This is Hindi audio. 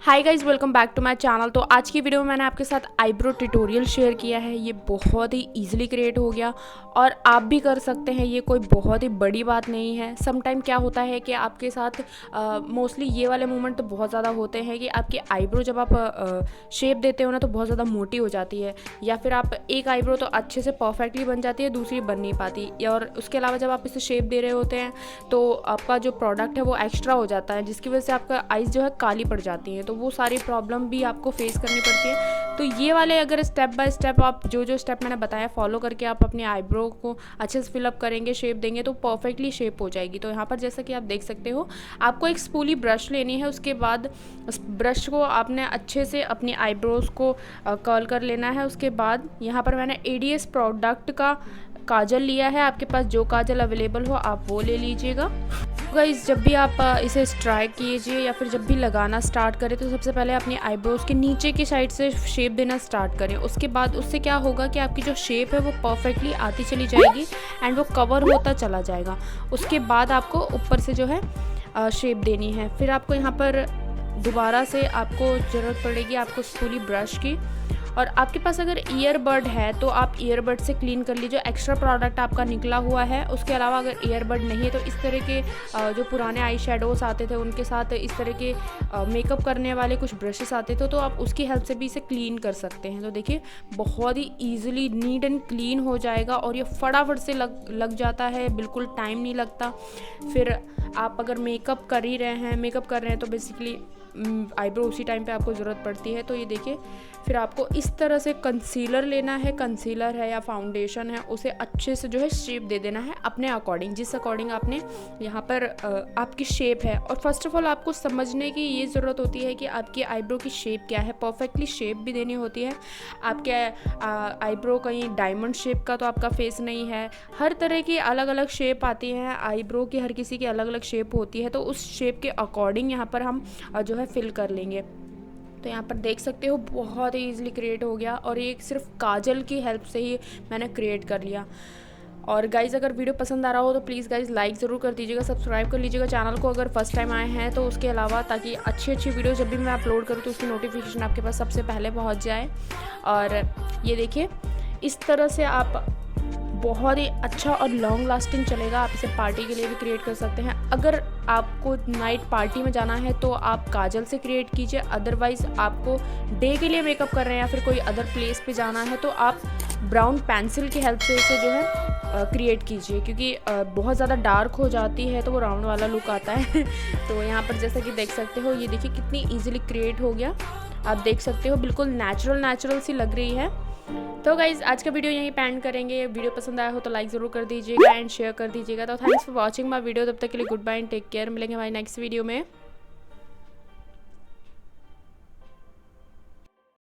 Hi guys, welcome back to my channel. तो आज की वीडियो में मैंने आपके साथ आईब्रो ट्यूटोरियल शेयर किया है। ये बहुत ही इजीली क्रिएट हो गया और आप भी कर सकते हैं। ये कोई बहुत ही बड़ी बात नहीं है। सम टाइम क्या होता है कि आपके साथ मोस्टली ये वाले मूवमेंट तो बहुत ज़्यादा होते हैं कि आपकी आईब्रो जब आप शेप देते हो ना तो बहुत ज़्यादा मोटी हो जाती है, या फिर आप एक आईब्रो तो अच्छे से परफेक्टली बन जाती है, दूसरी बन नहीं पाती। और उसके अलावा जब आप इसे शेप दे रहे होते हैं तो आपका जो प्रोडक्ट है वो एक्स्ट्रा हो जाता है, जिसकी वजह से आपका आइज़ जो है काली पड़ जाती है। तो वो सारी प्रॉब्लम भी आपको फेस करनी पड़ती है। तो ये वाले अगर स्टेप बाय स्टेप आप जो स्टेप मैंने बताया फॉलो करके आप अपने आईब्रो को अच्छे से फिलअप करेंगे, शेप देंगे तो परफेक्टली शेप हो जाएगी। तो यहाँ पर जैसा कि आप देख सकते हो, आपको एक स्पूली ब्रश लेनी है। उसके बाद उस ब्रश को आपने अच्छे से अपनी आईब्रोज को कर्ल कर लेना है। उसके बाद यहाँ पर मैंने एडीएस प्रोडक्ट का काजल लिया है। आपके पास जो काजल अवेलेबल हो आप वो ले लीजिएगा। गाइस, जब भी आप इसे ट्राई कीजिए या फिर जब भी लगाना स्टार्ट करें तो सबसे पहले अपनी आईब्रोज के नीचे की साइड से शेप देना स्टार्ट करें। उसके बाद उससे क्या होगा कि आपकी जो शेप है वो परफेक्टली आती चली जाएगी एंड वो कवर होता चला जाएगा। उसके बाद आपको ऊपर से जो है शेप देनी है। फिर आपको यहाँ पर दोबारा से आपको ज़रूरत पड़ेगी आपको स्पूली ब्रश की। और आपके पास अगर ईयरबड है तो आप ईयरबड से क्लीन कर लीजिए, एक्स्ट्रा प्रोडक्ट आपका निकला हुआ है। उसके अलावा अगर ईयरबड नहीं है तो इस तरह के जो पुराने आई शेडोज़ आते थे उनके साथ इस तरह के मेकअप करने वाले कुछ ब्रशेस आते थे, तो आप उसकी हेल्प से भी इसे क्लीन कर सकते हैं। तो देखिए बहुत ही ईजिली नीट एंड क्लीन हो जाएगा और ये फटाफट से लग जाता है, बिल्कुल टाइम नहीं लगता। फिर आप अगर मेकअप कर रहे हैं तो बेसिकली आईब्रो उसी टाइम पे आपको ज़रूरत पड़ती है। तो ये देखिए, फिर आपको इस तरह से कंसीलर लेना है। कंसीलर है या फाउंडेशन है, उसे अच्छे से जो है शेप दे देना है अपने अकॉर्डिंग, जिस अकॉर्डिंग आपने यहाँ पर आपकी शेप है। और फर्स्ट ऑफ ऑल आपको समझने की ये ज़रूरत होती है कि आपकी आईब्रो की शेप क्या है। परफेक्टली शेप भी देनी होती है। आपके आईब्रो कहीं डायमंड शेप का तो आपका फेस नहीं है। हर तरह की अलग अलग शेप आती हैं आईब्रो की, हर किसी की अलग अलग शेप होती है। तो उस शेप के अकॉर्डिंग यहाँ पर हम जो है फिल कर लेंगे। तो यहाँ पर देख सकते हो बहुत ही ईजिली क्रिएट हो गया और ये सिर्फ काजल की हेल्प से ही मैंने क्रिएट कर लिया। और गाइज़, अगर वीडियो पसंद आ रहा हो तो प्लीज़ गाइज़ लाइक ज़रूर कर दीजिएगा, सब्सक्राइब कर लीजिएगा चैनल को अगर फर्स्ट टाइम आए हैं तो। उसके अलावा ताकि अच्छी वीडियो जब भी मैं अपलोड करूँ तो उसकी नोटिफिकेशन आपके पास सबसे पहले पहुँच जाए। और ये देखिए, इस तरह से आप बहुत ही अच्छा और लॉन्ग लास्टिंग चलेगा। आप इसे पार्टी के लिए भी क्रिएट कर सकते हैं। अगर आपको नाइट पार्टी में जाना है तो आप काजल से क्रिएट कीजिए, अदरवाइज़ आपको डे के लिए मेकअप कर रहे हैं या फिर कोई अदर प्लेस पे जाना है तो आप ब्राउन पेंसिल की हेल्प से इसे जो है क्रिएट कीजिए, क्योंकि बहुत ज़्यादा डार्क हो जाती है तो वो राउंड वाला लुक आता है। तो यहाँ पर जैसा कि देख सकते हो, ये देखिए कितनी ईजिली क्रिएट हो गया। आप देख सकते हो बिल्कुल नेचुरल सी लग रही है। तो गाइज़, आज का वीडियो यहीं पे एंड करेंगे। वीडियो पसंद आया हो तो लाइक ज़रूर कर दीजिएगा एंड शेयर कर दीजिएगा। तो thanks for watching my video. तब तक के लिए good bye and take care. मिलेंगे हमारी नेक्स्ट वीडियो में।